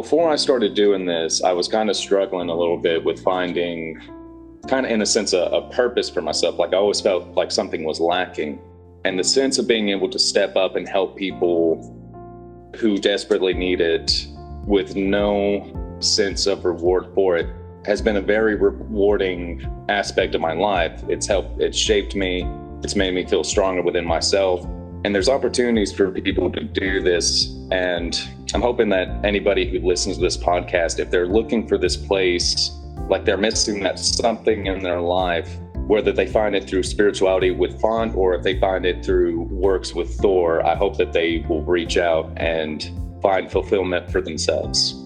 before I started doing this, I was kind of struggling a little bit with finding, kind of in a sense, a purpose for myself. Like I always felt like something was lacking. And the sense of being able to step up and help people who desperately need it with no sense of reward for it has been a very rewarding aspect of my life. It's shaped me. It's made me feel stronger within myself. And there's opportunities for people to do this. And I'm hoping that anybody who listens to this podcast, if they're looking for this place, like they're missing that something in their life, whether they find it through spirituality with Font or if they find it through works with Thor, I hope that they will reach out and find fulfillment for themselves.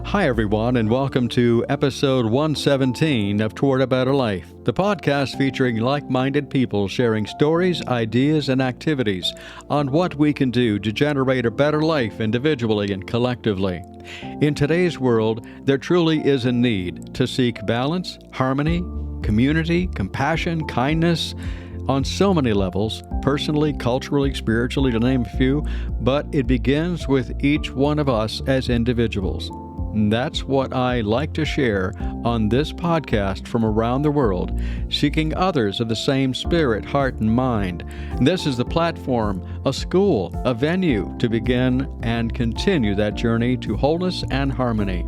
Hi, everyone, and welcome to episode 117 of Toward a Better Life, the podcast featuring like-minded people sharing stories, ideas, and activities on what we can do to generate a better life individually and collectively. In today's world, there truly is a need to seek balance, harmony, community, compassion, kindness, on so many levels, personally, culturally, spiritually, to name a few, but it begins with each one of us as individuals. That's what I like to share on this podcast from around the world, seeking others of the same spirit, heart, and mind. This is the platform, a school, a venue to begin and continue that journey to wholeness and harmony.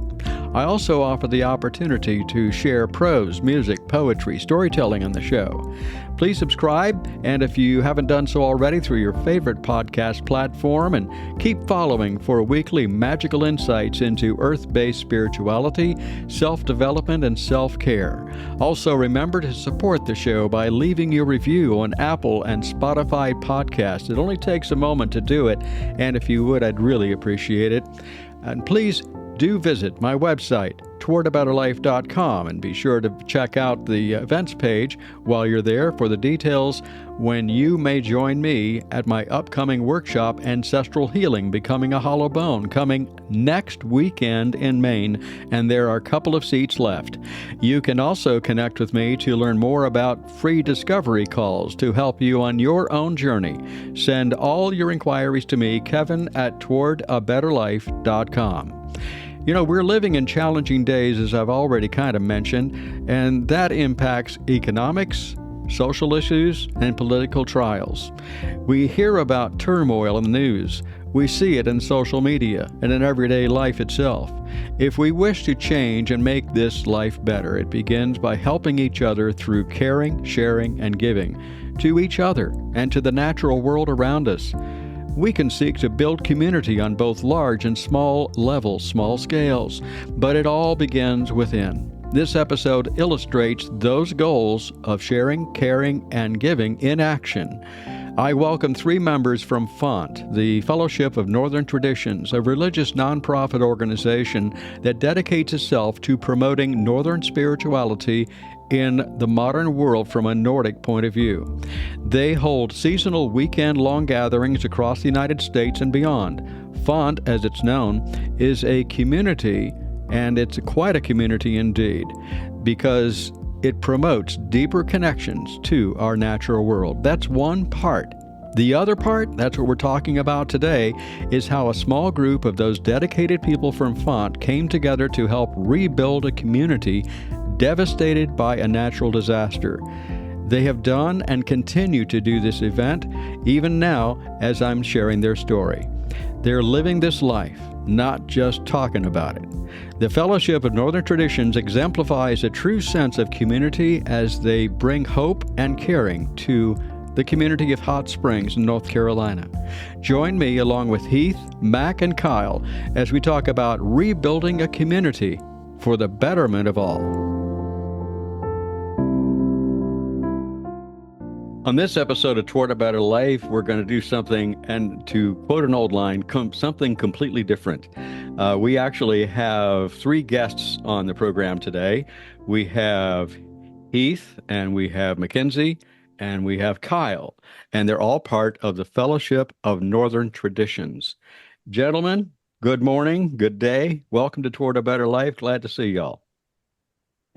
I also offer the opportunity to share prose, music, poetry, storytelling on the show. Please subscribe, and if you haven't done so already, through your favorite podcast platform, and keep following for weekly magical insights into earth-based spirituality, self-development, and self-care. Also, remember to support the show by leaving your review on Apple and Spotify podcasts. It only takes a moment to do it, and if you would, I'd really appreciate it. And please do visit my website, towardabetterlife.com, and be sure to check out the events page while you're there for the details when you may join me at my upcoming workshop, Ancestral Healing, Becoming a Hollow Bone, coming next weekend in Maine, and there are a couple of seats left. You can also connect with me to learn more about free discovery calls to help you on your own journey. Send all your inquiries to me, kevin@towardabetterlife.com. You know, we're living in challenging days, as I've already kind of mentioned, and that impacts economics, social issues, and political trials. We hear about turmoil in the news. We see it in social media and in everyday life itself. If we wish to change and make this life better, it begins by helping each other through caring, sharing, and giving to each other and to the natural world around us. We can seek to build community on both large and small levels, small scales, but it all begins within. This episode illustrates those goals of sharing, caring, and giving in action. I welcome three members from FONT, the Fellowship of Northern Traditions, a religious nonprofit organization that dedicates itself to promoting Northern spirituality in the modern world from a Nordic point of view. They hold seasonal weekend-long gatherings across the United States and beyond. FONT, as it's known, is a community, and it's quite a community indeed, because it promotes deeper connections to our natural world. That's one part. The other part, that's what we're talking about today, is how a small group of those dedicated people from FONT came together to help rebuild a community devastated by a natural disaster. They have done and continue to do this event, even now as I'm sharing their story. They're living this life, not just talking about it. The Fellowship of Northern Traditions exemplifies a true sense of community as they bring hope and caring to the community of Hot Springs in North Carolina. Join me along with Heath, Mac, and Kyle as we talk about rebuilding a community for the betterment of all. On this episode of Toward a Better Life, we're going to do something, and to quote an old line, something completely different. We actually have three guests on the program today. We have Heath, and we have Mackenzie, and we have Kyle, and they're all part of the Fellowship of Northern Traditions. Gentlemen, good morning, good day. Welcome to Toward a Better Life. Glad to see y'all.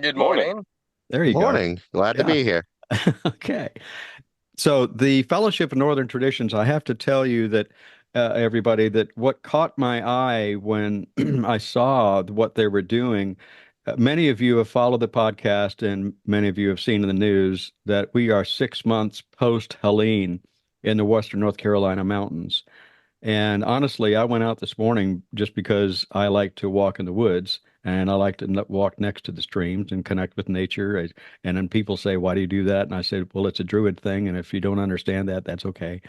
Good morning. There you go. Morning. Glad to be here. Okay. So the Fellowship of Northern Traditions, I have to tell you that everybody, that what caught my eye when I saw what they were doing. Many of you have followed the podcast, and many of you have seen in the news that we are 6 months post Helene in the Western North Carolina mountains. And honestly, I went out this morning just because I like to walk in the woods and I like to walk next to the streams and connect with nature. And then people say, "Why do you do that?" And I said, "Well, it's a druid thing. And if you don't understand that, that's okay."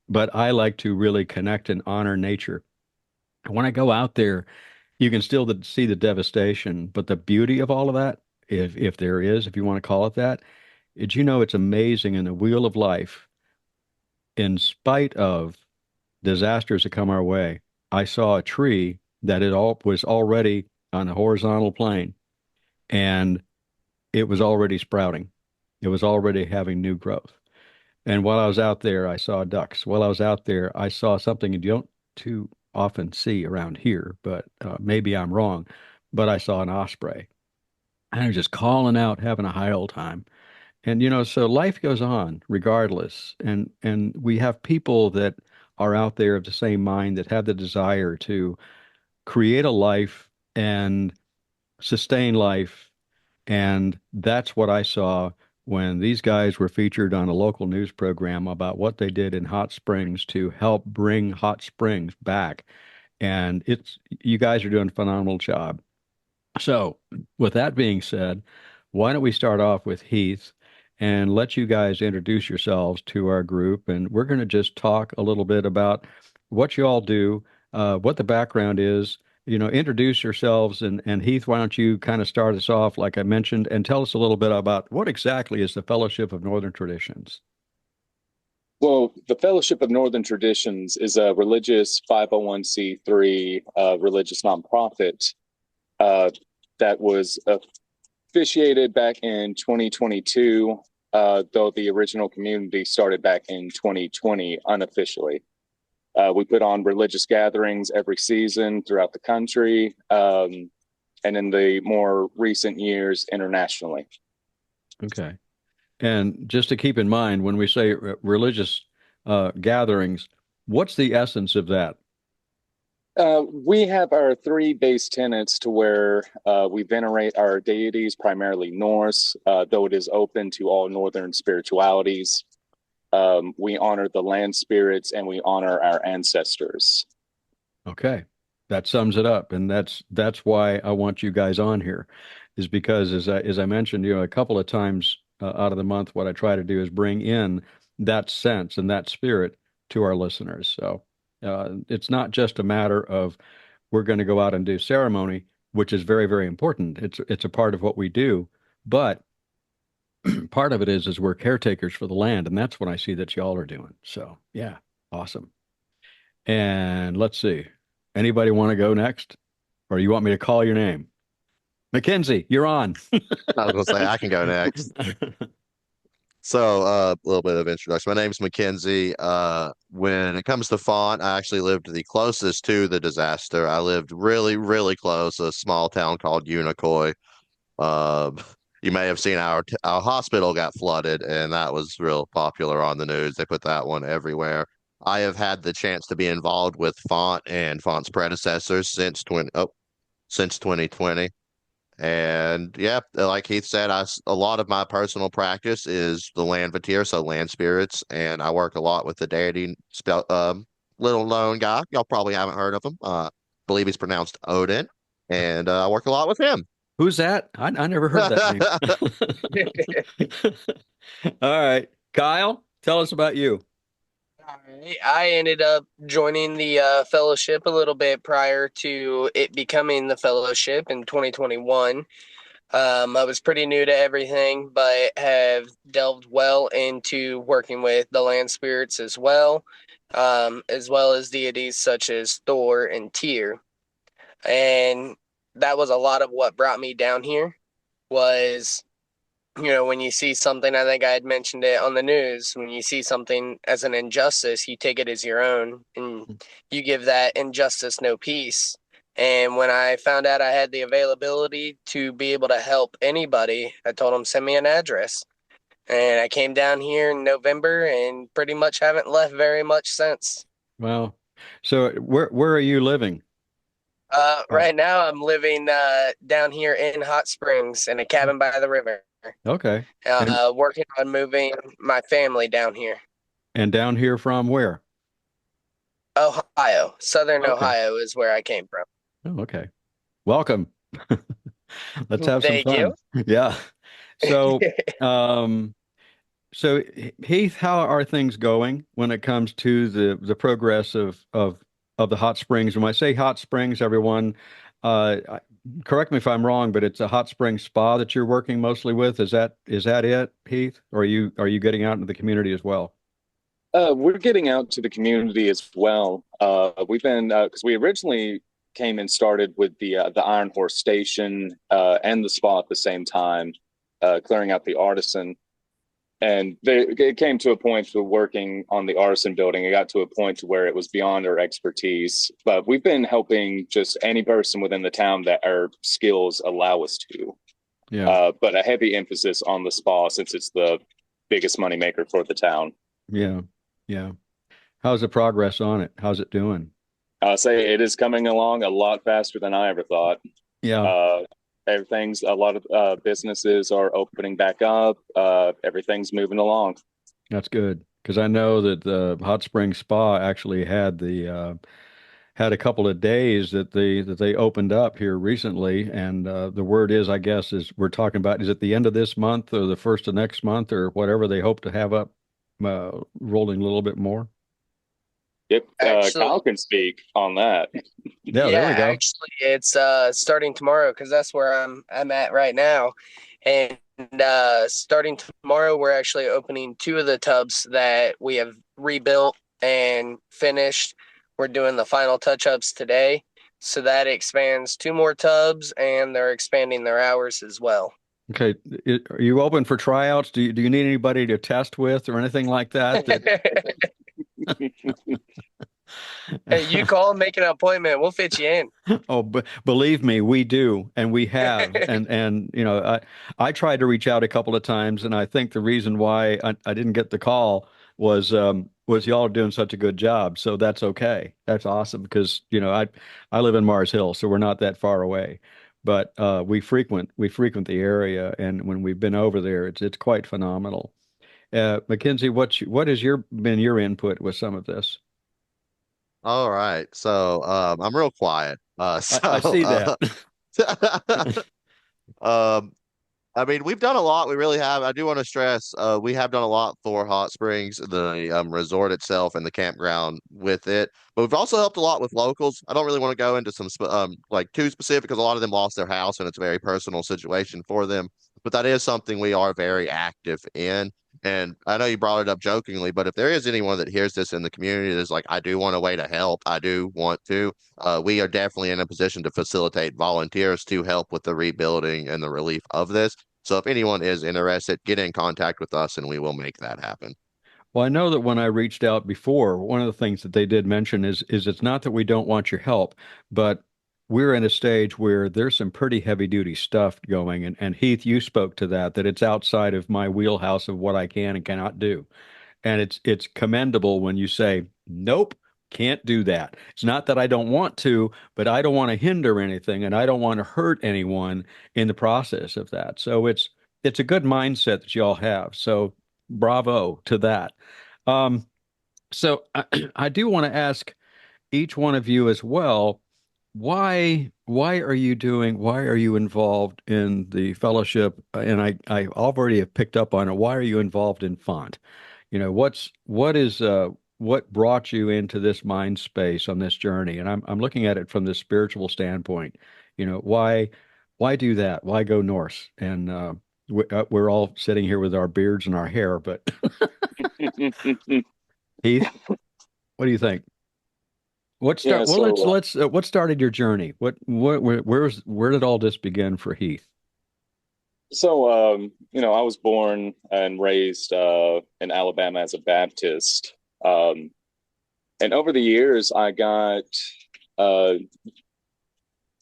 But I like to really connect and honor nature. And when I go out there, you can still see the devastation, but the beauty of all of that, if there is, if you want to call it that, is it's amazing in the wheel of life, in spite of disasters that come our way. I saw a tree that it all was already on a horizontal plane and it was already sprouting. It was already having new growth. And while I was out there, I saw ducks. While I was out there, I saw something you don't too often see around here, but maybe I'm wrong. But I saw an osprey. And I was just calling out, having a high old time. And so life goes on regardless. And we have people that are out there of the same mind that have the desire to create a life and sustain life. And that's what I saw when these guys were featured on a local news program about what they did in Hot Springs to help bring Hot Springs back. And you guys are doing a phenomenal job. So, with that being said, why don't we start off with Heath and let you guys introduce yourselves to our group? And we're going to just talk a little bit about what you all do, what the background is. Introduce yourselves. And Heath, why don't you kind of start us off, like I mentioned, and tell us a little bit about what exactly is the Fellowship of Northern Traditions? Well, the Fellowship of Northern Traditions is a religious 501c3 religious nonprofit uh, that was officiated back in 2022, though the original community started back in 2020 unofficially. We put on religious gatherings every season throughout the country, and in the more recent years, internationally. Okay. And just to keep in mind, when we say religious gatherings, what's the essence of that? We have our three base tenets to where we venerate our deities, primarily Norse, though it is open to all Northern spiritualities. We honor the land spirits and we honor our ancestors. Okay. That sums it up. And that's why I want you guys on here, is because as I mentioned, a couple of times out of the month, what I try to do is bring in that sense and that spirit to our listeners. So it's not just a matter of we're going to go out and do ceremony, which is very, very important. It's a part of what we do, but part of it is we're caretakers for the land, and that's what I see that y'all are doing. So yeah, awesome. And let's see. Anybody want to go next? Or you want me to call your name? Mackenzie, you're on. I was gonna say I can go next. So, a little bit of introduction. My name's Mackenzie. When it comes to font, I actually lived the closest to the disaster. I lived really, really close, a small town called Unicoi. Uh, you may have seen our hospital got flooded, and that was real popular on the news. They put that one everywhere. I have had the chance to be involved with Font and Font's predecessors since 2020. And yeah, like Heath said, a lot of my personal practice is the land vatir, so land spirits, and I work a lot with the deity little known guy. Y'all probably haven't heard of him. Believe he's pronounced Odin, and I work a lot with him. Who's that? I never heard that name. All right. Kyle, tell us about you. All right. I ended up joining the fellowship a little bit prior to it becoming the fellowship in 2021. I was pretty new to everything, but have delved well into working with the land spirits as well as deities such as Thor and Tyr. And that was a lot of what brought me down here was when you see something, I think I had mentioned it on the news, when you see something as an injustice, you take it as your own and you give that injustice no peace. And when I found out I had the availability to be able to help anybody, I told them, send me an address. And I came down here in November and pretty much haven't left very much since. Well, So where are you living? Right now I'm living down here in Hot Springs in a cabin by the river. Okay. And Working on moving my family down here. down here from where? Ohio, Southern Okay. Ohio is where I came from. Oh, okay. Welcome. Let's have some Thank you. fun. Yeah. So, um, so Heath, how are things going when it comes to the progress of the hot springs? And when I say hot springs, everyone, correct me if I'm wrong, but it's a hot spring spa that you're working mostly with. Is that it, Heath? Or are you getting out into the community as well? We're getting out to the community as well. We've been because we originally came and started with the Iron Horse Station and the spa at the same time, clearing out the artisan. And it came to a point to working on the artisan building. It got to a point to where it was beyond our expertise. But we've been helping just any person within the town that our skills allow us to. Yeah. But a heavy emphasis on the spa since it's the biggest moneymaker for the town. Yeah. Yeah. How's the progress on it? How's it doing? I'll say it is coming along a lot faster than I ever thought. Yeah. Uh, a lot of businesses are opening back up. Everything's moving along. That's good because I know that the Hot Springs Spa actually had a couple of days that they opened up here recently, and the word is, I guess, is we're talking about is it the end of this month or the first of next month or whatever they hope to have up rolling a little bit more. Yep, Actually, Kyle can speak on that. Yeah, there yeah, we go. actually, it's starting tomorrow because that's where I'm at right now, and starting tomorrow, we're actually opening two of the tubs that we have rebuilt and finished. We're doing the final touch-ups today, so that expands two more tubs, and they're expanding their hours as well. Okay, are you open for tryouts? Do you need anybody to test with or anything like that? Hey, you call and make an appointment. We'll fit you in. Oh, but believe me, we do, and we have, and I tried to reach out a couple of times, and I think the reason why I didn't get the call was y'all are doing such a good job, so that's okay, that's awesome because I live in Mars Hill, so we're not that far away, but we frequent the area, and when we've been over there, it's quite phenomenal. Mackenzie, what has been your input with some of this? All right. So I'm real quiet. I see that. Um, I mean, we've done a lot. We really have. I do want to stress, we have done a lot for Hot Springs, the resort itself, and the campground with it. But we've also helped a lot with locals. I don't really want to go into some like too specific because a lot of them lost their house and it's a very personal situation for them. But that is something we are very active in. And I know you brought it up jokingly, but if there is anyone that hears this in the community that's like, I do want a way to help, I do want to, we are definitely in a position to facilitate volunteers to help with the rebuilding and the relief of this. So if anyone is interested, get in contact with us and we will make that happen. Well, I know that when I reached out before, one of the things that they did mention is it's not that we don't want your help, but we're in a stage where there's some pretty heavy duty stuff going. And Heath, you spoke to that it's outside of my wheelhouse of what I can and cannot do. And it's commendable when you say, nope, can't do that. It's not that I don't want to, but I don't want to hinder anything and I don't want to hurt anyone in the process of that. So it's a good mindset that y'all have. So bravo to that. Um, so I do want to ask each one of you as well, why are you involved in the fellowship? And I already have picked up on it. Why are you involved in font? What brought you into this mind space on this journey? And I'm looking at it from the spiritual standpoint. Why do that? Why go Norse? And we're all sitting here with our beards and our hair, but Heath, what do you think? Yeah, Well, let's so what started your journey? Where did all this begin for Heath? I was born and raised in Alabama as a Baptist. And over the years, I got uh,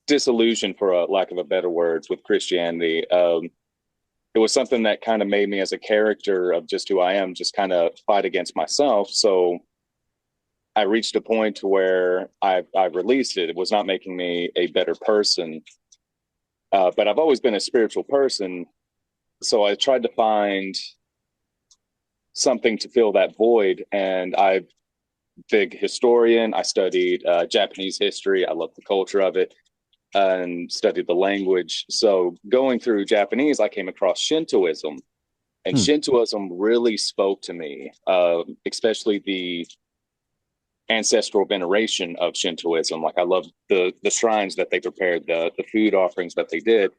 disillusioned, for a lack of a better words, with Christianity. It was something that kind of made me as a character of just who I am, just kind of fight against myself. So I reached a point to where I released it. It was not making me a better person. But I've always been a spiritual person. So I tried to find something to fill that void. And I'm a big historian. I studied Japanese history. I love the culture of it and studied the language. So going through Japanese, I came across Shintoism. And Hmm. Shintoism really spoke to me, especially the ancestral veneration of Shintoism. Like I love the shrines that they prepared, the food offerings that they did.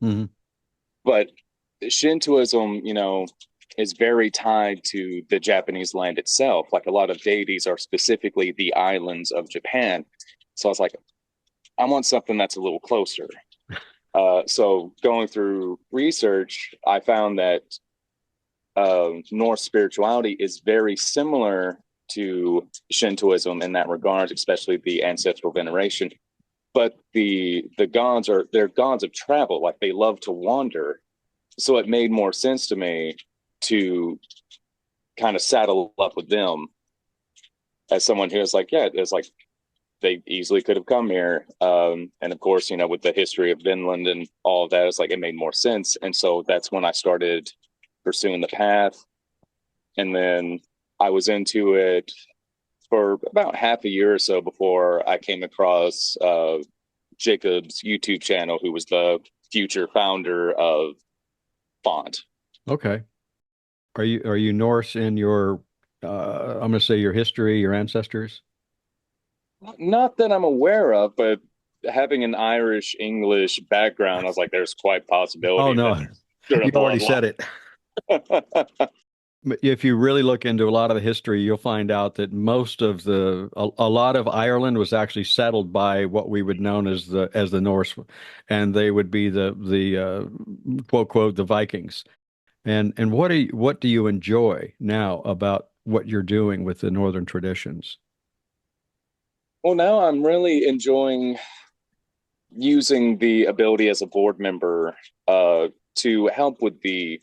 Hmm. But Shintoism, is very tied to the Japanese land itself. Like a lot of deities are specifically the islands of Japan. So I was like, I want something that's a little closer. So going through research, I found that Norse spirituality is very similar to Shintoism in that regard, especially the ancestral veneration. But the gods they're gods of travel, like they love to wander. So it made more sense to me to kind of saddle up with them as someone who is like, yeah, it's like they easily could have come here. And of course, with the history of Vinland and all of that, it's like it made more sense. And so that's when I started pursuing the path. And then I was into it for about half a year or so before I came across Jacob's YouTube channel, who was the future founder of Font. Okay. Are you Norse in your I'm going to say your history, your ancestors? Not that I'm aware of, but having an Irish English background, I was like, there's quite Oh possibility that no, there's you a already said bloodline. it. But if you really look into a lot of the history, you'll find out that a lot of Ireland was actually settled by what we would known as the Norse, and they would be the quote quote the Vikings. And what do you enjoy now about what you're doing with the Northern traditions? Well, now I'm really enjoying using the ability as a board member to help with the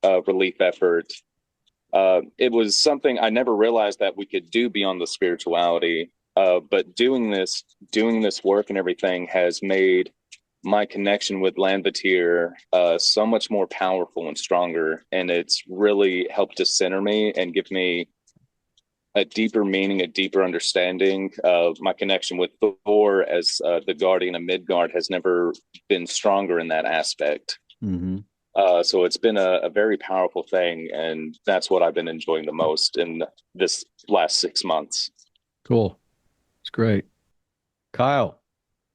relief effort. It was something I never realized that we could do beyond the spirituality. But doing this work and everything has made my connection with Landvatier so much more powerful and stronger. And it's really helped to center me and give me a deeper meaning, a deeper understanding of my connection with Thor as the guardian of Midgard has never been stronger in that aspect. Hmm. So it's been a very powerful thing, and that's what I've been enjoying the most in this last 6 months. Cool. It's great. Kyle,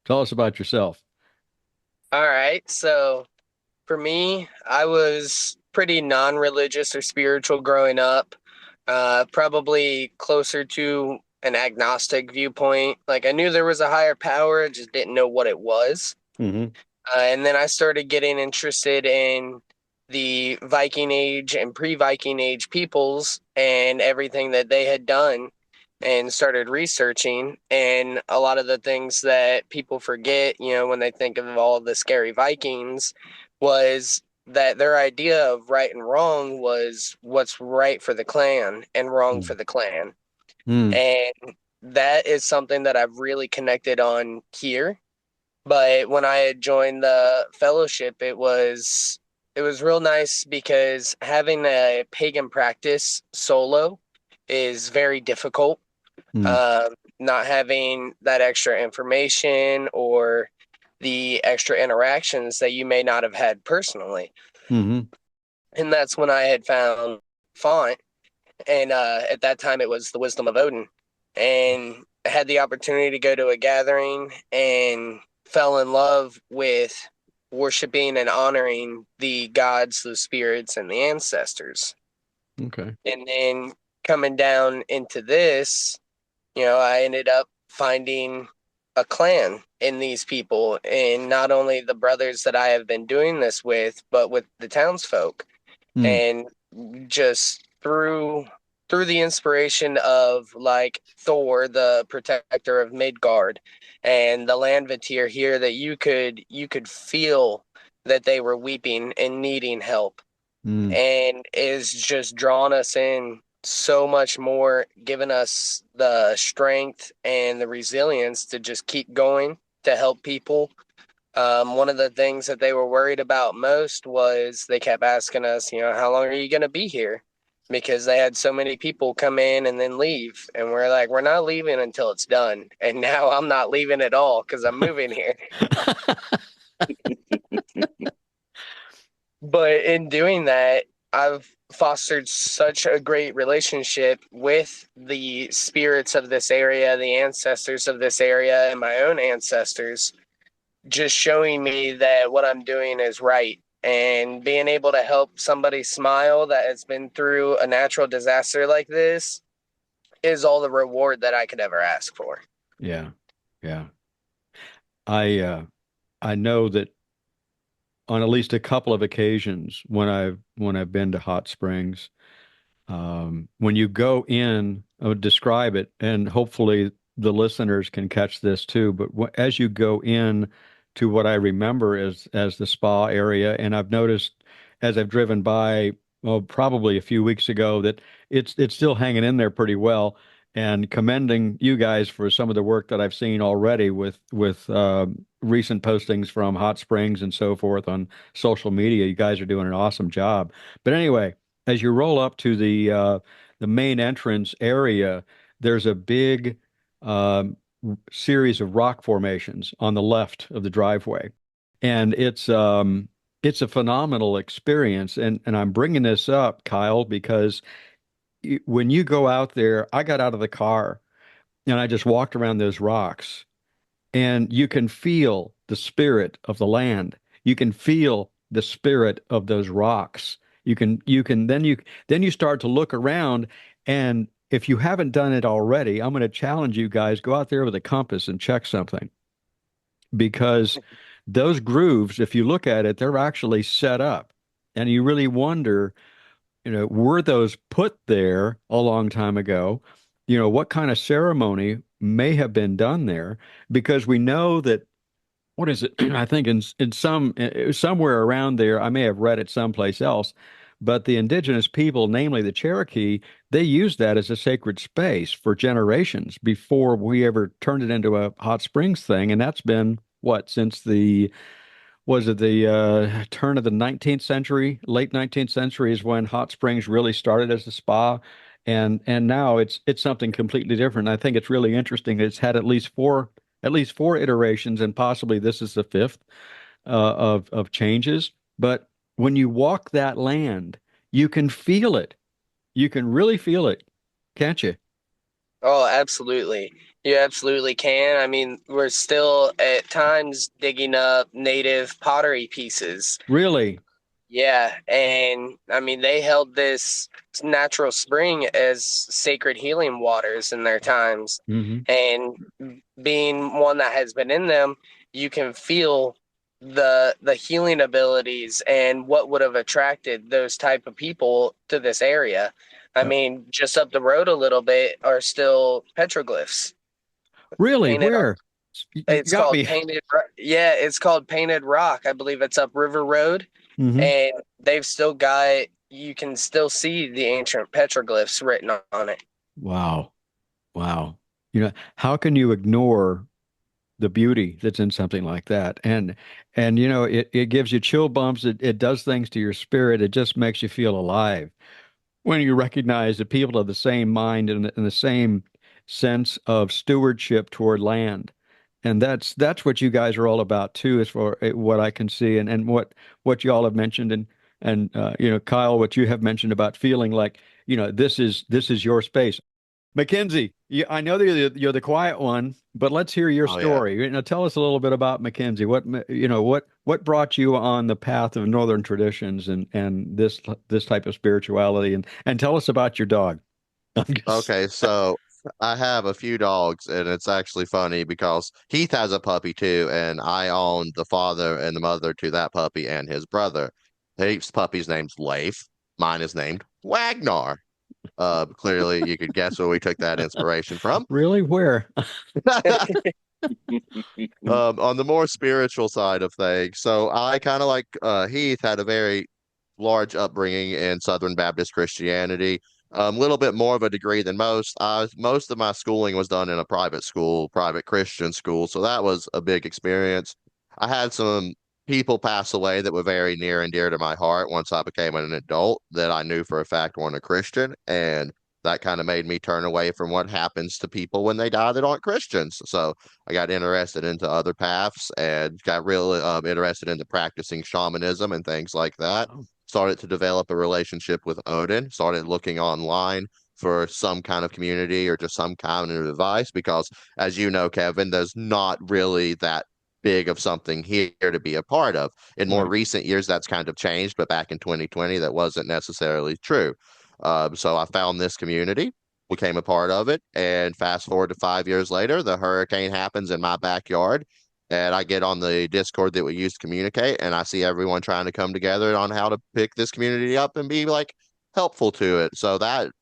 tell us about yourself. All right. So for me, I was pretty non-religious or spiritual growing up, probably closer to an agnostic viewpoint. Like I knew there was a higher power, I just didn't know what it was. Hmm. And then I started getting interested in the Viking Age and pre-Viking Age peoples and everything that they had done and started researching. And a lot of the things that people forget, when they think of all the scary Vikings, was that their idea of right and wrong was what's right for the clan and wrong for the clan. Mm. And that is something that I've really connected on here. But when I had joined the fellowship, it was real nice because having a pagan practice solo is very difficult. Mm. Not having that extra information or the extra interactions that you may not have had personally. Hmm. And that's when I had found Font. And at that time, it was the Wisdom of Odin. And I had the opportunity to go to a gathering and fell in love with worshiping and honoring the gods, the spirits, and the ancestors. Okay. And then coming down into this, I ended up finding a clan in these people, and not only the brothers that I have been doing this with, but with the townsfolk. Mm. And just through the inspiration of like Thor, the protector of Midgard, and the Landvatir here, that you could feel that they were weeping and needing help, Mm. and is just drawn us in so much more, giving us the strength and the resilience to just keep going to help people. One of the things that they were worried about most was they kept asking us, how long are you going to be here? Because they had so many people come in and then leave. And we're like, we're not leaving until it's done. And now I'm not leaving at all because I'm moving here. But in doing that, I've fostered such a great relationship with the spirits of this area, the ancestors of this area, and my own ancestors, just showing me that what I'm doing is right. And being able to help somebody smile that has been through a natural disaster like this is all the reward that I could ever ask for. Yeah. Yeah. I know that on at least a couple of occasions when I've been to hot springs, when you go in, I would describe it, and hopefully the listeners can catch this too. But as you go in to what I remember as the spa area, and I've noticed as I've driven by, well, probably a few weeks ago, that it's still hanging in there pretty well. And commending you guys for some of the work that I've seen already with recent postings from hot springs and so forth on social media. You guys are doing an awesome job. But anyway, as you roll up to the main entrance area, there's a big um, series of rock formations on the left of the driveway, and it's a phenomenal experience. And I'm bringing this up, Kyle, because when you go out there, I got out of the car and I just walked around those rocks, and you can feel the spirit of the land. You can feel the spirit of those rocks. Then you start to look around, and if you haven't done it already, I'm going to challenge you guys, go out there with a compass and check something, because those grooves, if you look at it, they're actually set up. And you really wonder, were those put there a long time ago? What kind of ceremony may have been done there? Because we know that, what is it? I think somewhere around there, I may have read it someplace else, but the indigenous people, namely the Cherokee, they used that as a sacred space for generations before we ever turned it into a hot springs thing. And that's been what, since the was it the turn of the 19th century, late 19th century is when hot springs really started as a spa, and now it's something completely different. I think it's really interesting. It's had at least four iterations, and possibly this is the fifth of changes. But when you walk that land, you can feel it. You can really feel it, can't you? Oh, absolutely. You absolutely can. I mean, we're still at times digging up native pottery pieces. Really? Yeah, and I mean, they held this natural spring as sacred healing waters in their times. Hmm. And being one that has been in them, you can feel the healing abilities and what would have attracted those type of people to this area. I mean, just up the road a little bit are still petroglyphs Really? painted on. Where? You It's got called me. painted. Yeah, it's called Painted Rock. I believe it's up River Road, Hmm. and they've still got. You can still see the ancient petroglyphs written on it. Wow. Wow. How can you ignore the beauty that's in something like that? And it gives you chill bumps. It does things to your spirit. It just makes you feel alive when you recognize that people have the same mind and the same sense of stewardship toward land. And that's what you guys are all about too, as for what I can see, and what you all have mentioned, and Kyle, what you have mentioned about feeling like, this is your space. Mackenzie, I know that you're the quiet one, but let's hear your Oh yeah. story. Tell us a little bit about Mackenzie. What brought you on the path of Northern traditions and this type of spirituality, and tell us about your dog. I'm just- Okay, so I have a few dogs, and it's actually funny because Heath has a puppy too, and I own the father and the mother to that puppy and his brother. Heath's puppy's name's Leif. Mine is named Wagnar. Clearly you could guess where we took that inspiration from. Really? Where? On the more spiritual side of things, so I kind of like Heath had a very large upbringing in Southern Baptist Christianity. A little bit more of a degree than most. Most of my schooling was done in a private school, private Christian school, so that was a big experience. I had some people pass away that were very near and dear to my heart once I became an adult that I knew for a fact weren't a Christian, and that kind of made me turn away from what happens to people when they die that aren't Christians. So I got interested into other paths and got really interested into practicing shamanism and things like that. Started to develop a relationship with Odin, started looking online for some kind of community or just some kind of advice because, as you know, Kevin, there's not really that big of something here to be a part of. In more Right. recent years, that's kind of changed, but back in 2020, that wasn't necessarily true. So I found this community, became a part of it, and fast forward to 5 years later, the hurricane happens in my backyard, and I get on the Discord that we use to communicate, and I see everyone trying to come together on how to pick this community up and be like helpful to it. So that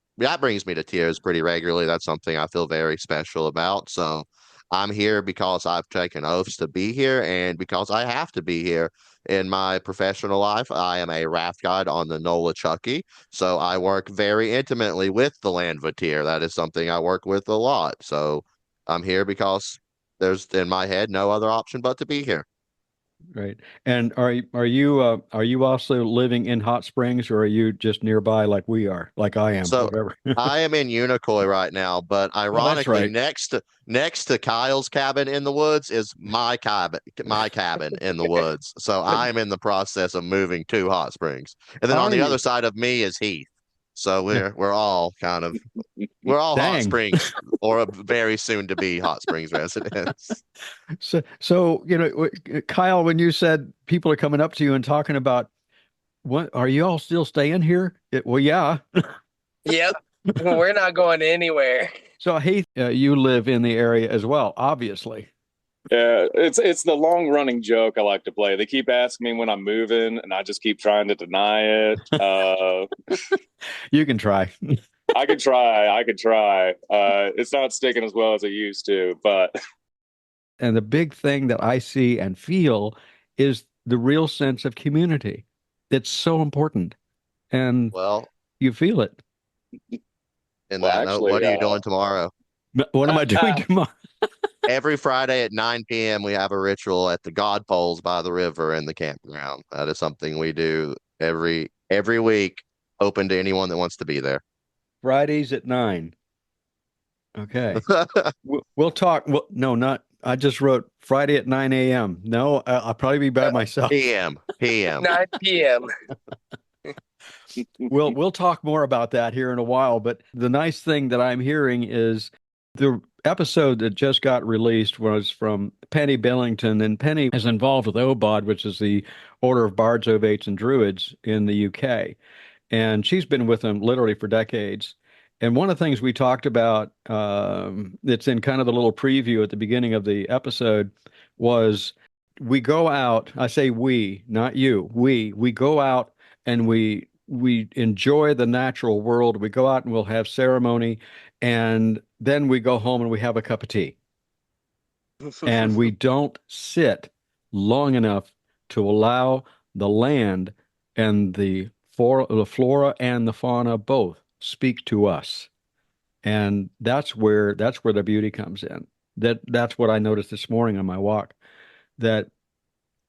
brings me to tears pretty regularly. That's something I feel very special about. So I'm here because I've taken oaths to be here and because I have to be here. In my professional life, I am a raft guide on the Nola Chucky. So I work very intimately with the Landvatir. That is something I work with a lot. So I'm here because there's in my head no other option but to be here. Right. And are you also living in Hot Springs, or are you just nearby like we are, like I am, So whatever? I am in Unicoi right now, but Oh, that's ironically, right. next to Kyle's cabin in the woods is my cabin in the woods. So But I'm in the process of moving to Hot Springs, and then on are the other you? side of me is Heath. So we're all Hot Dang. Springs or a very soon to be Hot Springs residents. So Kyle, when you said people are coming up to you and talking about what are you all still staying here? Well, yeah. Yep. We're not going anywhere. So Heath, you live in the area as well, obviously. Yeah, it's the long running joke I like to play. They keep asking me when I'm moving, and I just keep trying to deny it. You can try. I could try. I could try. It's not sticking as well as it used to, but And the big thing that I see and feel is the real sense of community. It's so important, and Well, you feel it. in well, that note, actually, what are you doing tomorrow? What am I doing tomorrow? Every Friday at 9 p.m., we have a ritual at the God Poles by the river in the campground. That is something we do every week, open to anyone that wants to be there. Fridays at 9. Okay. We'll talk. Well, no, not. I just wrote Friday at 9 a.m. No, I'll probably be by myself. PM. 9 p.m. We'll talk more about that here in a while. But the nice thing that I'm hearing is the episode that just got released was from Penny Billington, and Penny is involved with OBOD, which is the Order of Bards, Ovates, and Druids in the UK. And she's been with them literally for decades. And one of the things we talked about, it's in kind of the little preview at the beginning of the episode, was we go out. I say we, not you. We go out and we enjoy the natural world. We go out and we'll have ceremony, and then we go home and we have a cup of tea. And we don't sit long enough to allow the land and the flora and the fauna both speak to us. And that's where the beauty comes in. That's what I noticed this morning on my walk. That,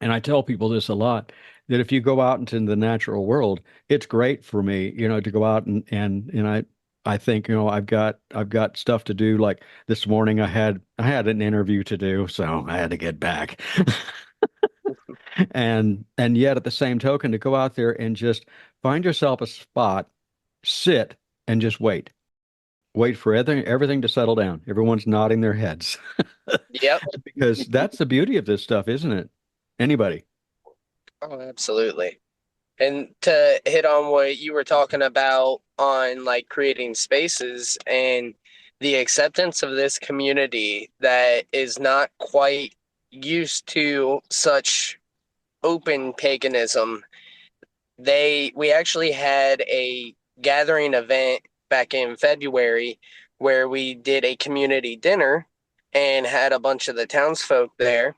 and I tell people this a lot, that if you go out into the natural world, it's great for me, to go out and I think, I've got stuff to do. Like this morning I had an interview to do, so I had to get back. And yet at the same token, to go out there and just find yourself a spot, sit and just wait for everything to settle down. Everyone's nodding their heads Yep. because that's the beauty of this stuff, isn't it? Anybody? Oh, absolutely. And to hit on what you were talking about on like creating spaces and the acceptance of this community that is not quite used to such open paganism. We actually had a gathering event back in February where we did a community dinner and had a bunch of the townsfolk there,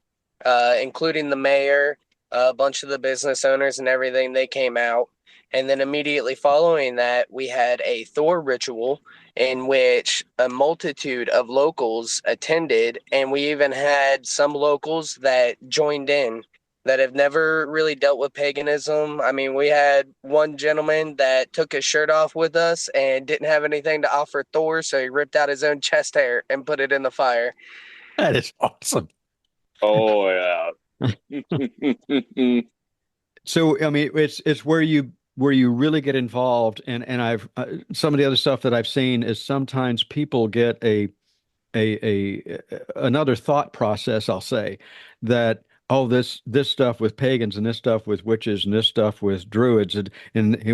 including the mayor, a bunch of the business owners and everything. They came out And then immediately following that, we had a Thor ritual in which a multitude of locals attended, and we even had some locals that joined in that have never really dealt with paganism. I mean, we had one gentleman that took his shirt off with us and didn't have anything to offer Thor, so he ripped out his own chest hair and put it in the fire. That is awesome. Oh yeah. So I mean, it's where you really get involved, and I've some of the other stuff that I've seen is sometimes people get a another thought process, I'll say, that oh this stuff with pagans and this stuff with witches and this stuff with druids and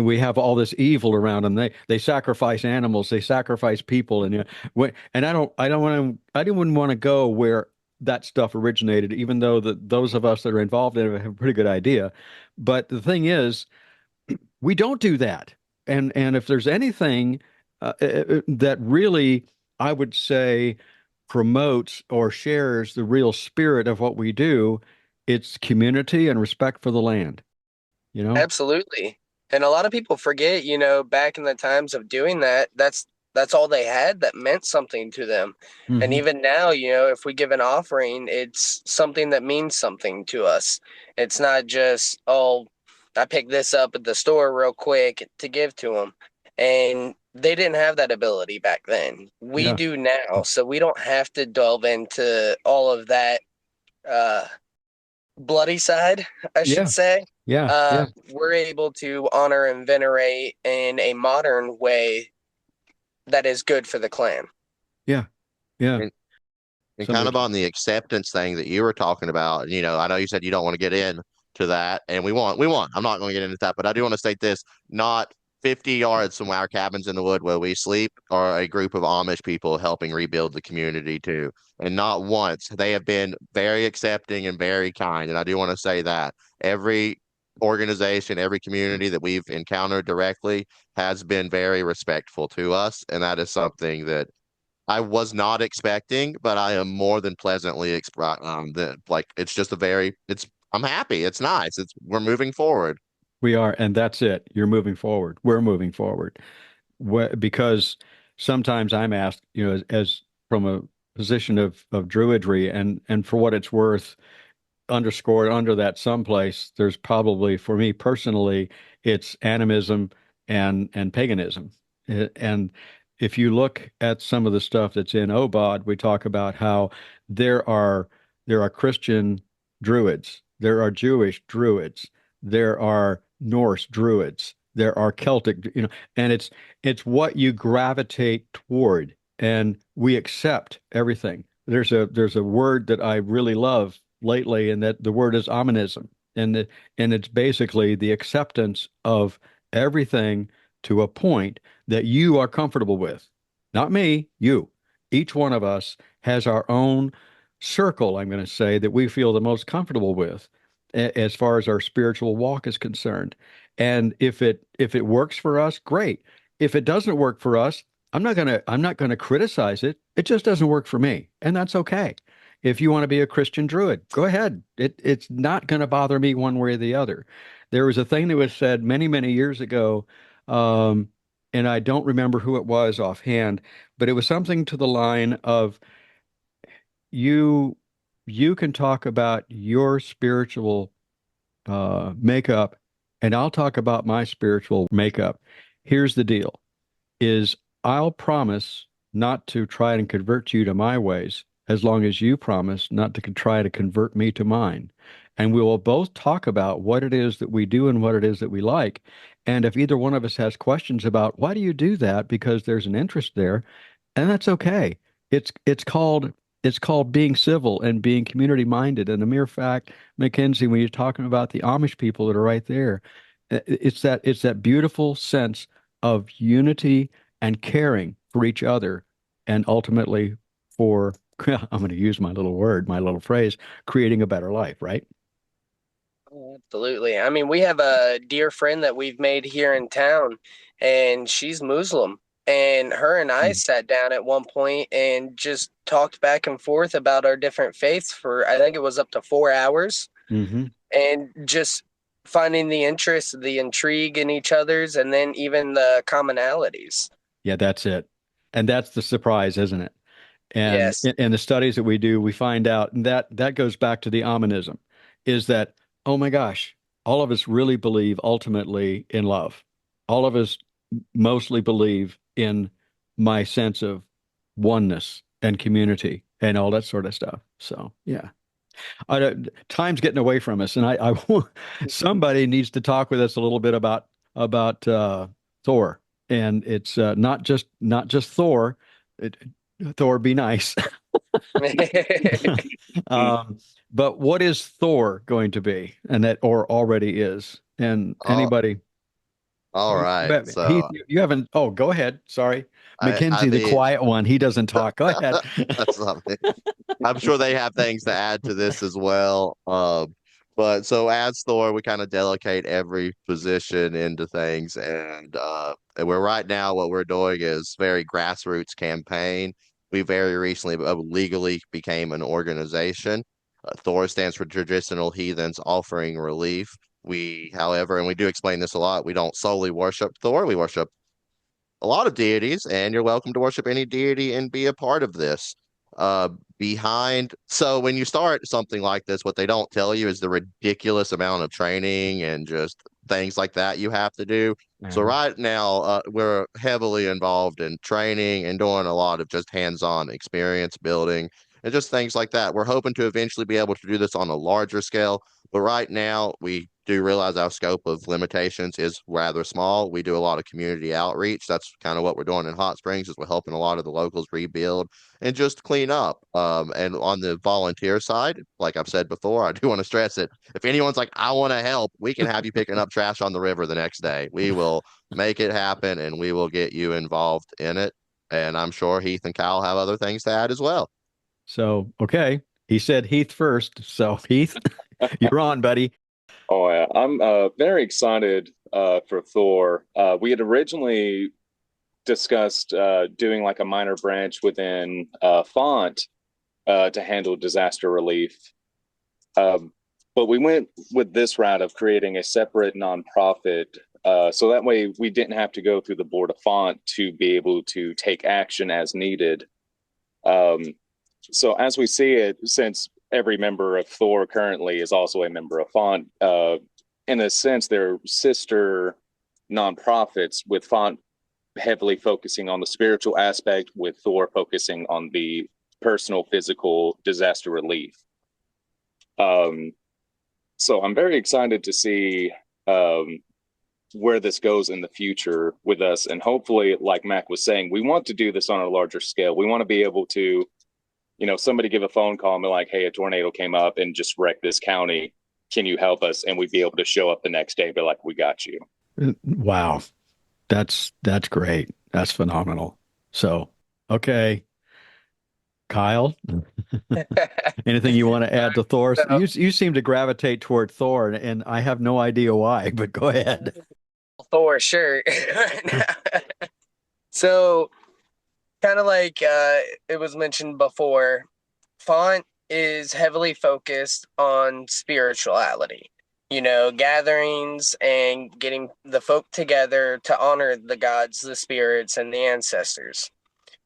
we have all this evil around them. They sacrifice animals, they sacrifice people, and and I didn't want to go where that stuff originated, even though those of us that are involved in it have a pretty good idea. But the thing is, we don't do that. And if there's anything that really, I would say, promotes or shares the real spirit of what we do, it's community and respect for the land, you know? Absolutely. And a lot of people forget, back in the times of doing that, that's all they had that meant something to them. And Hmm. even now, if we give an offering, it's something that means something to us. It's not just, oh, I picked this up at the store real quick to give to them. And they didn't have that ability back then. We Yeah. do now. So we don't have to delve into all of that uh, bloody side, I should Yeah. say. Yeah. Yeah. We're able to honor and venerate in a modern way that is good for the clan. Yeah. Yeah. And, and kind Somebody. of on the acceptance thing that you were talking about, I know you said you don't want to get in to that, and we want. I'm not going to get into that, but I do want to state this: not 50 yards from our cabins in the wood where we sleep are a group of Amish people helping rebuild the community too. And not once they have been very accepting and very kind. And I do want to say that every organization, every community that we've encountered directly has been very respectful to us, and that is something that I was not expecting, but I am more than pleasantly that like it's just I'm happy. It's nice. We're moving forward. We are, and that's it. You're moving forward. We're moving forward. Because sometimes I'm asked, as from a position of druidry, and for what it's worth, underscored under that someplace, there's probably, for me personally, it's animism and paganism. And if you look at some of the stuff that's in Obod, we talk about how there are there are Christian druids, there are Jewish druids, there are Norse druids, there are Celtic, and it's what you gravitate toward, and we accept everything. There's a word that I really love lately, and that the word is omonism, and it's basically the acceptance of everything to a point that you are comfortable with. Not me, you. Each one of us has our own circle, I'm going to say, that we feel the most comfortable with as far as our spiritual walk is concerned. And if it works for us, great. If it doesn't work for us, I'm not going to criticize it. It just doesn't work for me, and that's okay. If you want to be a Christian druid, go ahead. It's not going to bother me one way or the other. There was a thing that was said many, many years ago, um, and I don't remember who it was offhand, but it was something to the line of you you can talk about your spiritual makeup, and I'll talk about my spiritual makeup. Here's the deal: is I'll promise not to try and convert you to my ways as long as you promise not to try to convert me to mine. And we will both talk about what it is that we do and what it is that we like. And if either one of us has questions about why do you do that because there's an interest there, and that's okay. It's called being civil and being community minded. And the mere fact, Mackenzie, when you're talking about the Amish people that are right there, it's that beautiful sense of unity and caring for each other, and ultimately for I'm going to use my little word, my little phrase, creating a better life, right? Absolutely. I mean, we have a dear friend that we've made here in town, and she's Muslim. And her and I sat down at one point and just talked back and forth about our different faiths for, I think it was up to 4 hours, Mm-hmm. and just finding the interest, the intrigue in each other's, and then even the commonalities. Yeah, that's it. And that's the surprise, isn't it? And Yes. in the studies that we do, we find out that goes back to the omonism, is that, oh my gosh, all of us really believe ultimately in love. All of us mostly believe in my sense of oneness and community and all that sort of stuff. So, yeah. Time's getting away from us, and somebody needs to talk with us a little bit about Thor, and it's not just Thor. It, Thor, be nice. um, but what is Thor going to be, and that or already is, and All, anybody. all right. Heath, So you haven't. Oh, go ahead. Sorry, I Mackenzie, the mean, quiet one. He doesn't talk. Go ahead. that's something. I'm sure they have things to add to this as well. But so as Thor, we kind of delegate every position into things, and we're right now what we're doing is very grassroots campaign. We very recently legally became an organization. Thor stands for Traditional Heathens Offering Relief. We, however, and we do explain this a lot, we don't solely worship Thor. We worship a lot of deities, and you're welcome to worship any deity and be a part of this. Uh, so when you start something like this, what they don't tell you is the ridiculous amount of training and just things like that you have to do. So Yeah. right now, we're heavily involved in training and doing a lot of just hands-on experience building and just things like that. We're hoping to eventually be able to do this on a larger scale, but right now, we do realize our scope of limitations is rather small. We do a lot of community outreach. That's kind of what we're doing in Hot Springs is we're helping a lot of the locals rebuild and just clean up. And on the volunteer side, like I've said before, I do want to stress it. If anyone's like, I want to help, we can have you picking up trash on the river the next day. We will make it happen and we will get you involved in it. And I'm sure Heath and Kyle have other things to add as well. So, okay. He said Heath first. So, Heath, you're on, buddy. Oh, yeah. I'm very excited for Thor. We had originally discussed doing like a minor branch within Font to handle disaster relief. Um, but we went with this route of creating a separate nonprofit. So that way we didn't have to go through the board of Font to be able to take action as needed. Um, so as we see it, since every member of Thor currently is also a member of Font, in a sense, they're sister nonprofits with Font heavily focusing on the spiritual aspect, with Thor focusing on the personal, physical disaster relief. Um, so I'm very excited to see where this goes in the future with us. And hopefully, like Mac was saying, we want to do this on a larger scale. We want to be able to, somebody give a phone call and be like, hey, a tornado came up and just wrecked this county. Can you help us? And we'd be able to show up the next day, be like, we got you. Wow. That's great. That's phenomenal. So, okay, Kyle, anything you want to add to Thor? So, You seem to gravitate toward Thor, and I have no idea why, but go ahead. Thor, sure. So, kind of like it was mentioned before, Font is heavily focused on spirituality, gatherings and getting the folk together to honor the gods, the spirits, and the ancestors.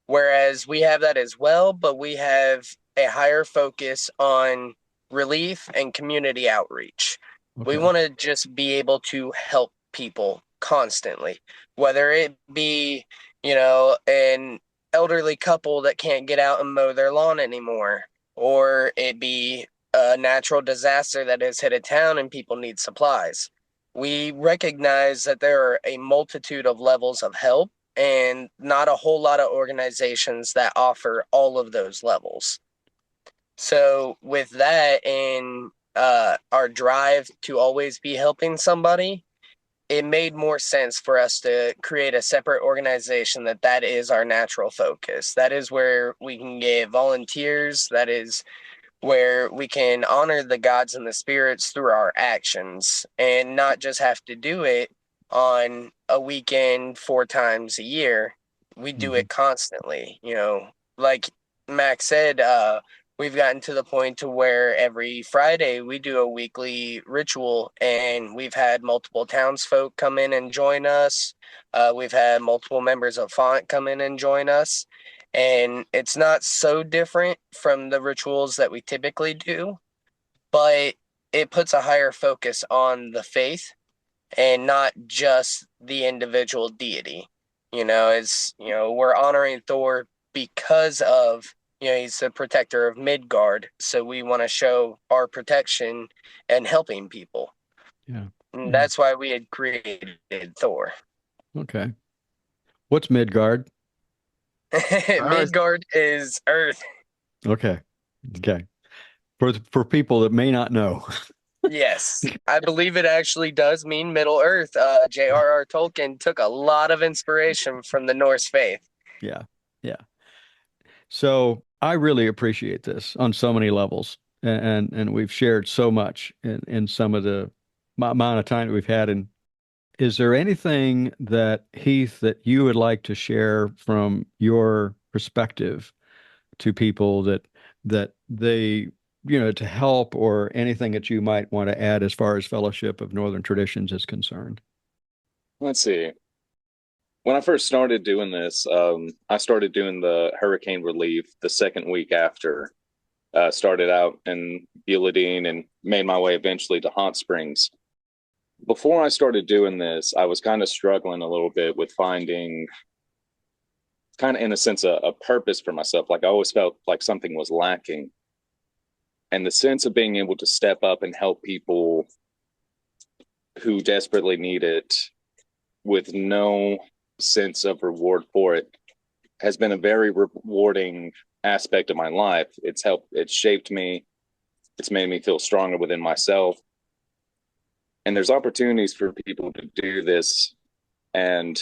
Whereas we have that as well, but we have a higher focus on relief and community outreach. We Okay. want to just be able to help people constantly, whether it be, an elderly couple that can't get out and mow their lawn anymore, or it be a natural disaster that has hit a town and people need supplies. We recognize that there are a multitude of levels of help and not a whole lot of organizations that offer all of those levels. So with that and our drive to always be helping somebody, it made more sense for us to create a separate organization that is our natural focus. That is where we can get volunteers. That is where we can honor the gods and the spirits through our actions and not just have to do it on a weekend 4 times a year. We do Mhm. it constantly, like Max said, we've gotten to the point to where every Friday we do a weekly ritual, and we've had multiple townsfolk come in and join us. We've had multiple members of Font come in and join us, and it's not so different from the rituals that we typically do, but it puts a higher focus on the faith and not just the individual deity. We're honoring Thor because of, he's the protector of Midgard. So we want to show our protection and helping people. Yeah. And that's why we had created Thor. Okay. What's Midgard? Midgard is Earth. Okay. Okay. For people that may not know. Yes, I believe it actually does mean Middle Earth. J.R.R. Tolkien took a lot of inspiration from the Norse faith. Yeah. Yeah. So I really appreciate this on so many levels. And we've shared so much in some of the amount of time that we've had. And is there anything that, Heath, that you would like to share from your perspective to people that they, to help, or anything that you might want to add as far as Fellowship of Northern Traditions is concerned? Let's see. When I first started doing this, I started doing the hurricane relief the second week after. Started out in Buladine and made my way eventually to Hot Springs. Before I started doing this, I was kind of struggling a little bit with finding, kind of in a sense, a purpose for myself. Like I always felt like something was lacking. And the sense of being able to step up and help people who desperately need it with no sense of reward for it has been a very rewarding aspect of my life. It's shaped me. It's made me feel stronger within myself. And there's opportunities for people to do this. And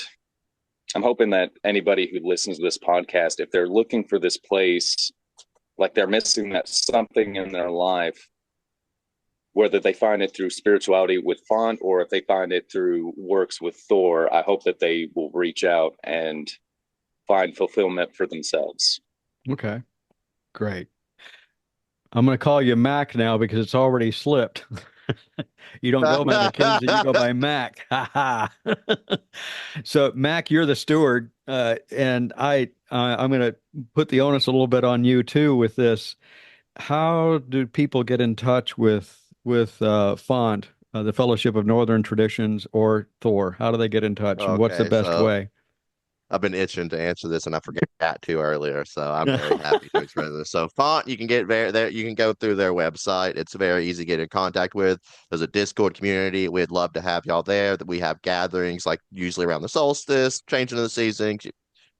I'm hoping that anybody who listens to this podcast, if they're looking for this place, like they're missing that something in their life, whether they find it through spirituality with Font or if they find it through works with Thor, I hope that they will reach out and find fulfillment for themselves. Okay, great. I'm going to call you Mac now because it's already slipped. You don't go by Mackenzie, you go by Mac. So, Mac, you're the steward, and I'm going to put the onus a little bit on you too with this. How do people get in touch with Font, the Fellowship of Northern Traditions, or Thor? How do they get in touch, and what's the best way? I've been itching to answer this, and I forgot to earlier, so I'm very happy to express this. So, Font, you can get there. You can go through their website. It's very easy to get in contact with. There's a Discord community. We'd love to have y'all there. That we have gatherings like usually around the solstice, changing of the season,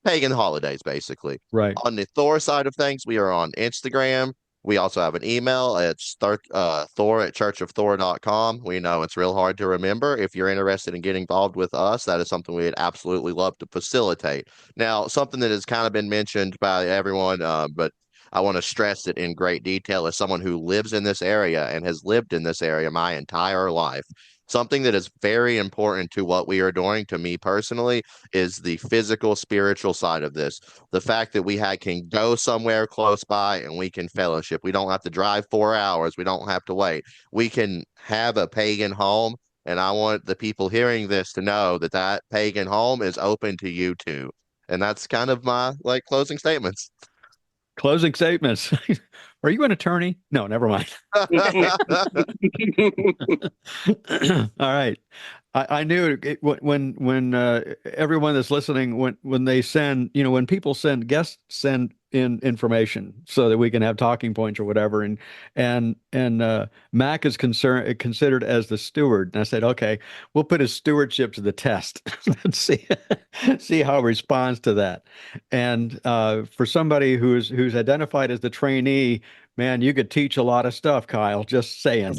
pagan holidays, basically. Right. On the Thor side of things, we are on Instagram. We also have an email. It's Thor@churchofthor.com. We know it's real hard to remember. If you're interested in getting involved with us, that is something we'd absolutely love to facilitate. Now, something that has kind of been mentioned by everyone, but I want to stress it in great detail as someone who lives in this area and has lived in this area my entire life. Something that is very important to what we are doing, to me personally, is the physical, spiritual side of this. The fact that can go somewhere close by and we can fellowship. We don't have to drive 4 hours. We don't have to wait. We can have a pagan home. And I want the people hearing this to know that pagan home is open to you too. And that's kind of my closing statements. Closing statements. Are you an attorney? No, never mind. All right. I knew it, when everyone that's listening, when they send, when people guests send in information so that we can have talking points or whatever, and Mac is considered as the steward, and I said, okay, we'll put his stewardship to the test. Let's see how he responds to that. And for somebody who's identified as the trainee, man, you could teach a lot of stuff, Kyle. Just saying.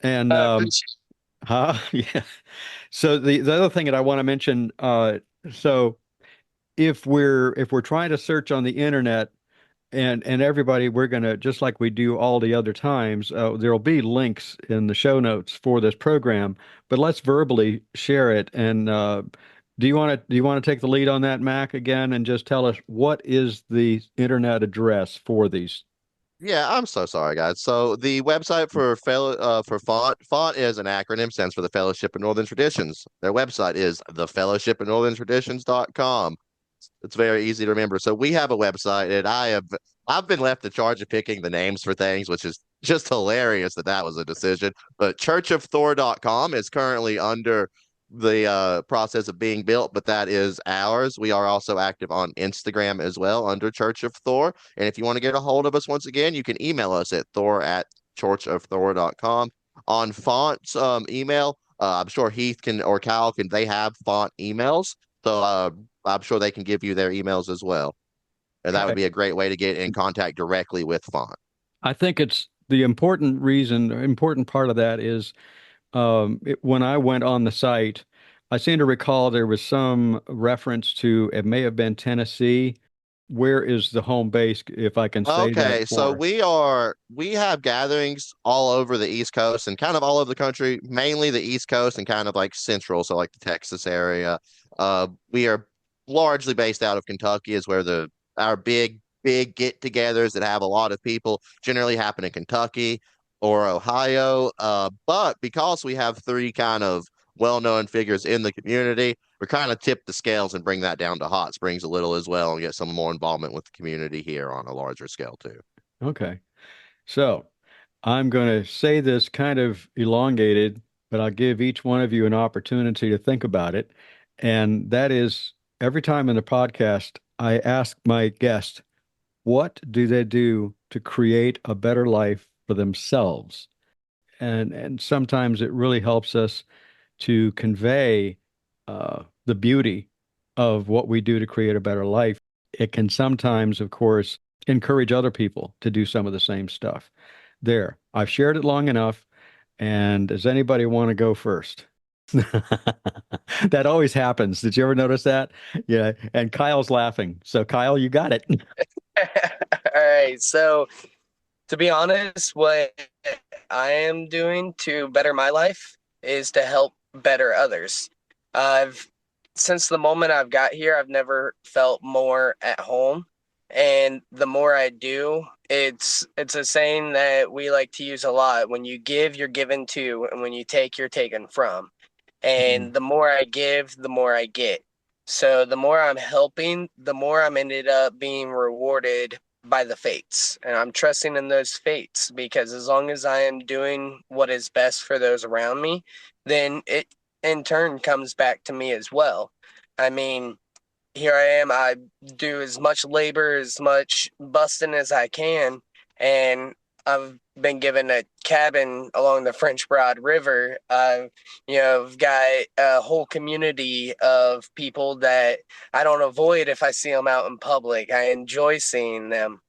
And yeah. So the other thing that I want to mention, so if we're trying to search on the internet, and everybody, we're gonna, just like we do all the other times, there'll be links in the show notes for this program, but let's verbally share it. And Do you want to take the lead on that, Mac, again, and just tell us what is the internet address for these? Yeah, I'm so sorry, guys. So the website for Font is an acronym, stands for the Fellowship of Northern Traditions. Their website is thefellowshipofnortherntraditions.com. It's very easy to remember. So we have a website, and I've been left the charge of picking the names for things, which is just hilarious that that was a decision. But churchofthor.com is currently under the process of being built, but that is ours. We are also active on Instagram as well under Church of Thor. And if you want to get a hold of us once again, you can email us at thor@churchofthor.com. On Font's email, I'm sure Heath can or Kyle can, they have Font emails. So I'm sure they can give you their emails as well. And that would Okay. be a great way to get in contact directly with Font. I think it's the important part of that is when I went on the site, I seem to recall there was some reference to it may have been Tennessee. Where is the home base, if I can say that Okay, so for us? we have gatherings all over the East Coast and kind of all over the country, mainly the East Coast and kind of like central, so like the Texas area. We are largely based out of Kentucky, is where the our big get-togethers that have a lot of people generally happen in Kentucky or Ohio. But because we have three kind of well-known figures in the community, we kind of tip the scales and bring that down to Hot Springs a little as well and get some more involvement with the community here on a larger scale too. Okay. So I'm going to say this kind of elongated, but I'll give each one of you an opportunity to think about it. And that is every time in the podcast, I ask my guest, what do they do to create a better life for themselves? And sometimes it really helps us to convey the beauty of what we do to create a better life. It can sometimes, of course, encourage other people to do some of the same stuff. There, I've shared it long enough. And does anybody want to go first? That always happens. Did you ever notice that? Yeah. And Kyle's laughing. So, Kyle, you got it. All right. So, to be honest, what I am doing to better my life is to help better others. I've since the moment I've got here, I've never felt more at home. And the more I do, it's a saying that we like to use a lot. When you give, you're given to, and when you take, you're taken from. Mm. And the more I give, the more I get. So the more I'm helping, the more I'm ended up being rewarded by the fates. And I'm trusting in those fates because as long as I am doing what is best for those around me, then it in turn comes back to me as well. I mean, here I am, I do as much labor, as much busting as I can, and I've been given a cabin along the French Broad River. I've got a whole community of people that I don't avoid if I see them out in public. I enjoy seeing them.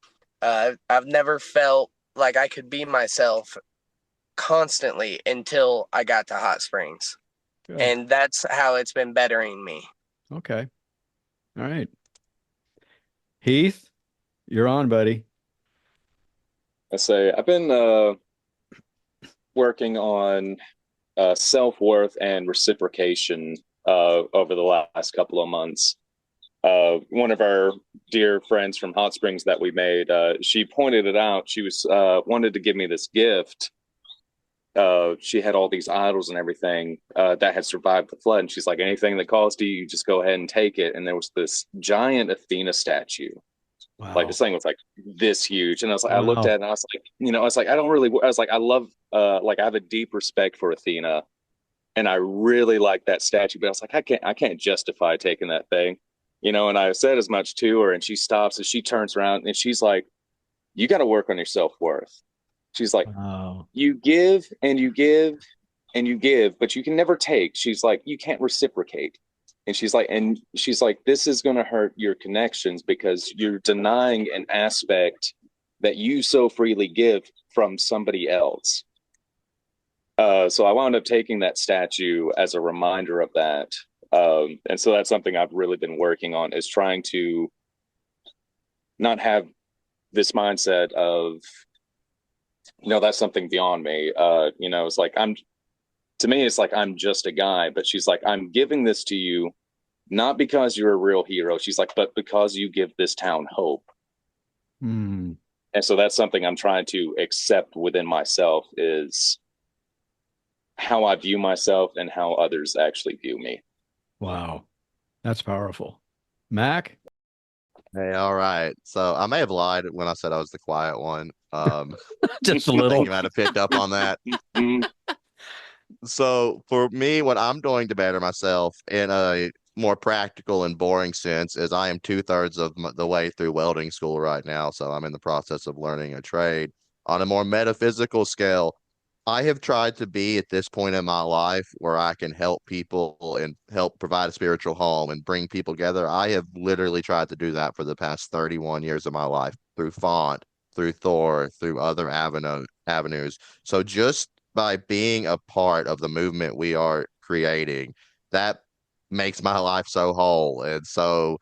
I've never felt like I could be myself constantly until I got to Hot Springs. Good. And that's how it's been bettering me. Okay. All right. Heath, you're on, buddy. I say I've been working on self-worth and reciprocation over the last couple of months. One of our dear friends from Hot Springs that we made, she pointed it out. She was wanted to give me this gift. She had all these idols and everything that had survived the flood, and she's like, anything that calls to you, you just go ahead and take it. And there was this giant Athena statue. Like Wow. this thing was like this huge, and I was like, I looked at Wow. it and I was like, I was like, I don't really. I was like, I love, like I have a deep respect for Athena, and I really like that statue. But I was like, I can't justify taking that thing, And I said as much to her, and she stops and she turns around and she's like, you got to work on your self worth. She's like, Wow. you give and you give and you give, but you can never take. She's like, you can't reciprocate. And she's like, this is going to hurt your connections because you're denying an aspect that you so freely give from somebody else. So I wound up taking that statue as a reminder of that. And so that's something I've really been working on is trying to not have this mindset of, that's something beyond me. It's like to me, it's like I'm just a guy, but she's like, I'm giving this to you not because you're a real hero. She's like, but because you give this town hope. Mm. And so that's something I'm trying to accept within myself, is how I view myself and how others actually view me. Wow. That's powerful. Mac? Hey, all right. So I may have lied when I said I was the quiet one. Just a I think little. you might have picked up on that. Mm. So for me, what I'm doing to better myself in a more practical and boring sense is I am 2/3 of the way through welding school right now. So I'm in the process of learning a trade. On a more metaphysical scale, I have tried to be at this point in my life where I can help people and help provide a spiritual home and bring people together. I have literally tried to do that for the past 31 years of my life through font, through Thor, through other avenues. So just by being a part of the movement we are creating, that makes my life so whole and so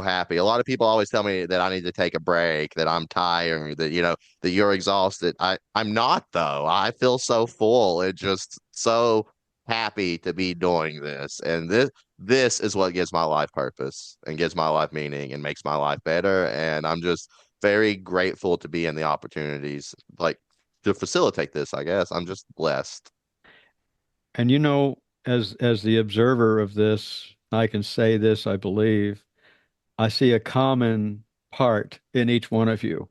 happy. A lot of people always tell me that I need to take a break, that I'm tired, that that you're exhausted. I'm not though. I feel so full and just so happy to be doing this. And this is what gives my life purpose and gives my life meaning and makes my life better. And I'm just very grateful to be in the opportunities like to facilitate this, I guess. I'm just blessed. And as the observer of this, I can say this, I believe, I see a common part in each one of you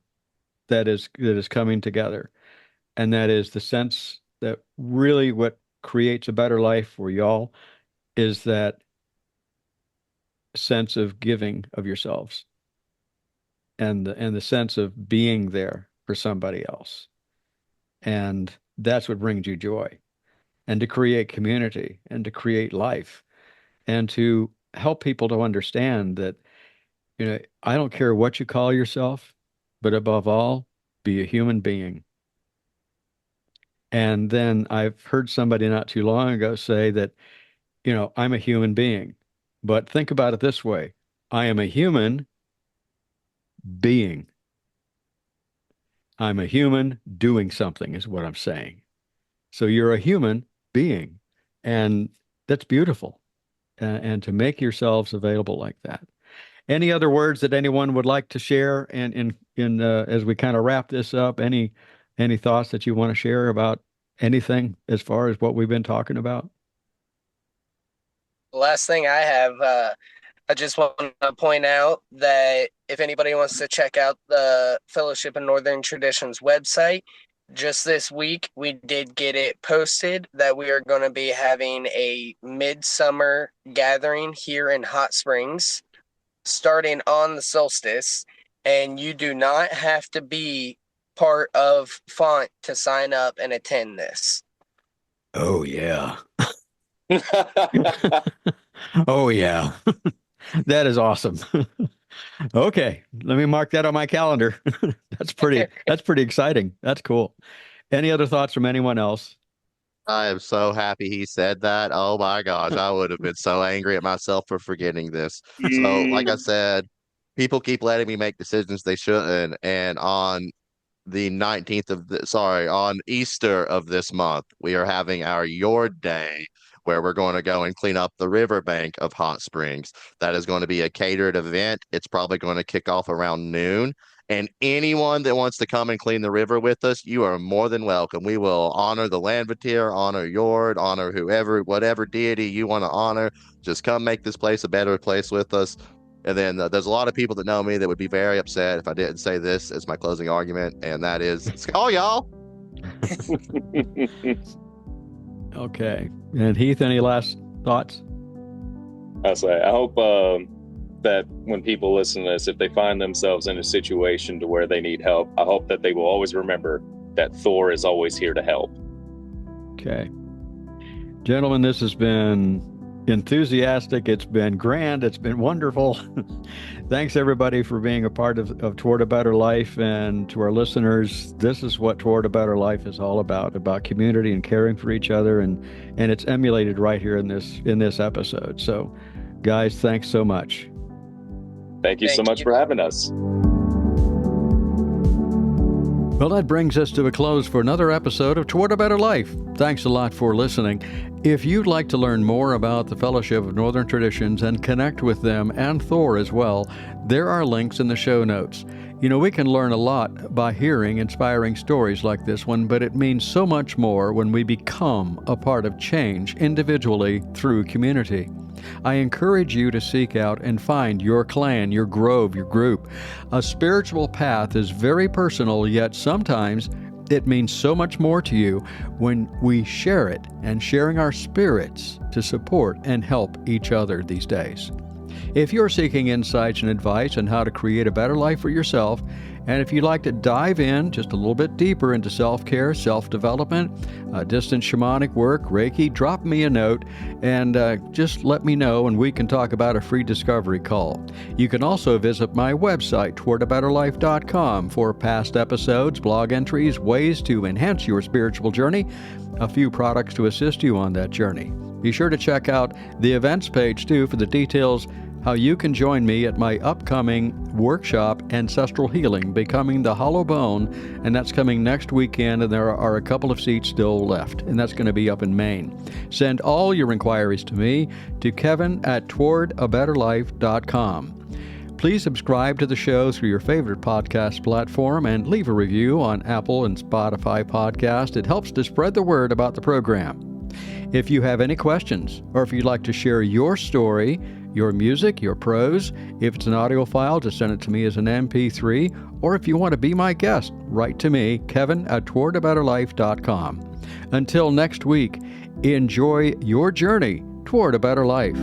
that is coming together. And that is the sense that really what creates a better life for y'all is that sense of giving of yourselves and the sense of being there for somebody else. And that's what brings you joy. And to create community and to create life and to help people to understand that, I don't care what you call yourself, but above all, be a human being. And then I've heard somebody not too long ago say that, I'm a human being. But think about it this way. I am a human being. I'm a human doing something is what I'm saying. So you're a human being, and that's beautiful. And to make yourselves available like that. Any other words that anyone would like to share? And in as we kind of wrap this up, any thoughts that you want to share about anything as far as what we've been talking about? Last thing I have, I just want to point out that if anybody wants to check out the Fellowship in Northern Traditions website, just this week we did get it posted that we are going to be having a midsummer gathering here in Hot Springs starting on the solstice, and you do not have to be part of Font to sign up and attend this. Oh yeah. Oh yeah. That is awesome. Okay, let me mark that on my calendar. That's pretty exciting. That's cool. Any other thoughts from anyone else? I am so happy he said that. Oh my gosh, I would have been so angry at myself for forgetting this. So, like I Mm. said, people keep letting me make decisions they shouldn't. And on the 19th on Easter of this month, we are having our Yard Day where we're going to go and clean up the riverbank of Hot Springs. That is going to be a catered event. It's probably going to kick off around noon. And anyone that wants to come and clean the river with us, you are more than welcome. We will honor the Landvatir, honor Yord, honor whatever deity you want to honor. Just come make this place a better place with us. And then there's a lot of people that know me that would be very upset if I didn't say this as my closing argument, and that is, "Oh, y'all." Okay. And Heath, any last thoughts? I hope that when people listen to this, if they find themselves in a situation to where they need help, I hope that they will always remember that Thor is always here to help. Okay. Gentlemen, this has been enthusiastic. It's been grand. It's been wonderful. Thanks, everybody, for being a part of Toward a Better Life. And to our listeners, this is what Toward a Better Life is all about community and caring for each other. And it's emulated right here in this episode. So, guys, thanks so much. Thank you so much for having us. Well, that brings us to a close for another episode of Toward a Better Life. Thanks a lot for listening. If you'd like to learn more about the Fellowship of Northern Traditions and connect with them and Thor as well, there are links in the show notes. You know, we can learn a lot by hearing inspiring stories like this one, but it means so much more when we become a part of change individually through community. I encourage you to seek out and find your clan, your grove, your group. A spiritual path is very personal, yet sometimes it means so much more to you when we share it, and sharing our spirits to support and help each other these days. If you're seeking insights and advice on how to create a better life for yourself, and if you'd like to dive in just a little bit deeper into self-care, self-development, distant shamanic work, Reiki, drop me a note and just let me know, and we can talk about a free discovery call. You can also visit my website, towardabetterlife.com, for past episodes, blog entries, ways to enhance your spiritual journey, a few products to assist you on that journey. Be sure to check out the events page, too, for the details how you can join me at my upcoming workshop, Ancestral Healing, Becoming the Hollow Bone, and that's coming next weekend, and there are a couple of seats still left, and that's going to be up in Maine. Send all your inquiries to me, to kevin@towardabetterlife.com. Please subscribe to the show through your favorite podcast platform and leave a review on Apple and Spotify podcast. It helps to spread the word about the program. If you have any questions, or if you'd like to share your story, your music, your prose, if it's an audio file, just send it to me as an MP3, or if you want to be my guest, write to me, kevin@towardabetterlife.com. Until next week, enjoy your journey toward a better life.